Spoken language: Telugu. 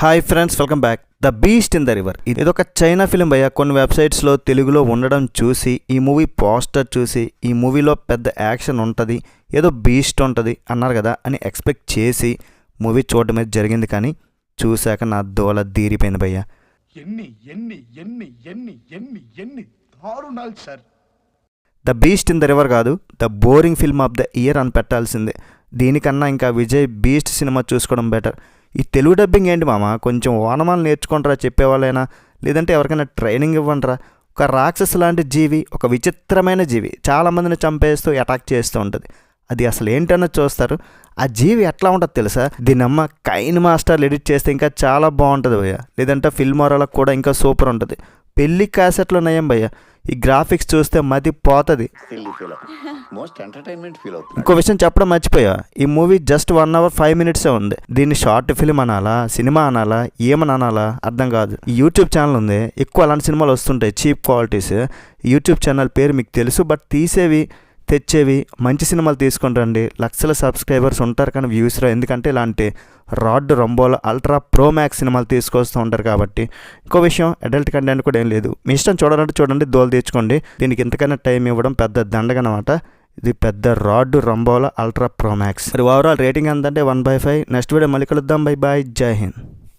Hi friends, welcome back. The beast in the river ఇది ఒక చైనా ఫిలిం భయ్య. కొన్ని వెబ్సైట్స్లో తెలుగులో ఉండడం చూసి ఈ మూవీ పోస్టర్ చూసి ఈ మూవీలో పెద్ద యాక్షన్ ఉంటుంది, ఏదో బీస్ట్ ఉంటుంది అన్నారు కదా అని ఎక్స్పెక్ట్ చేసి మూవీ చూడడం అయితే జరిగింది. కానీ చూశాక నా దోల తీరిపోయింది భయ్య. ఎన్ని ఎన్ని ఎన్ని ఎన్ని ఎన్ని ఎన్ని దారుణాలు sir. The beast in the river కాదు, the boring film of the year అని పెట్టాల్సిందే. దీనికన్నా ఇంకా విజయ్ బీస్ట్ సినిమా చూసుకోవడం బెటర్. ఈ తెలుగు డబ్బింగ్ ఏంటి మామ, కొంచెం ఓనమాలు నేర్చుకుంటారా చెప్పేవాళ్ళైనా, లేదంటే ఎవరికైనా ట్రైనింగ్ ఇవ్వండిరా. ఒక రాక్షసు లాంటి జీవి, ఒక విచిత్రమైన జీవి చాలామందిని చంపేస్తూ అటాక్ చేస్తూ ఉంటుంది. అది అసలు ఏంటన్నది చూస్తారు. ఆ జీవి ఎట్లా ఉంటుంది తెలుసా? దీనమ్మ కైన్ మాస్టర్లు ఎడిట్ చేస్తే ఇంకా చాలా బాగుంటుంది భయ్య, లేదంటే ఫిల్మోరాలకు కూడా ఇంకా సూపర్ ఉంటుంది. పెళ్లి క్యాసెట్లు నయం భయ్య. ఈ గ్రాఫిక్స్ చూస్తే మతి పోతుంది. ఇంకో విషయం చెప్పడం మర్చిపోయా, ఈ మూవీ జస్ట్ 1 hour 5 minutes ఉంది. దీన్ని షార్ట్ ఫిల్మ్ అనాలా, సినిమా అనాలా, ఏమని అనాలా అర్థం కాదు. ఈ యూట్యూబ్ ఛానల్ ఉంది, ఎక్కువ అలాంటి సినిమాలు వస్తుంటాయి చీప్ క్వాలిటీస్. యూట్యూబ్ ఛానల్ పేరు మీకు తెలుసు, బట్ తీసేవి తెచ్చేవి మంచి సినిమాలు తీసుకుంటారండి. లక్షల సబ్స్క్రైబర్స్ ఉంటారు కానీ వ్యూస్ రా, ఎందుకంటే ఇలాంటి రాడ్ రంబోలో అల్ట్రా ప్రో మ్యాక్స్ సినిమాలు తీసుకొస్తూ ఉంటారు కాబట్టి. ఇంకో విషయం, అడల్ట్ కంటెంట్ కూడా ఏం లేదు. మీ ఇష్టం, చూడాలంటే చూడండి, దోలు తెచ్చుకోండి. దీనికి ఇంతకన్నా టైం ఇవ్వడం పెద్ద దండగనమాట. ఇది పెద్ద రాడ్ రంబోలో అల్ట్రా ప్రో మ్యాక్స్. మరి ఓవరాల్ రేటింగ్ ఎంతంటే 1/5. నెక్స్ట్ వీడియో మళ్ళీ కలుద్దాం. బై బాయ్, జై హింద్.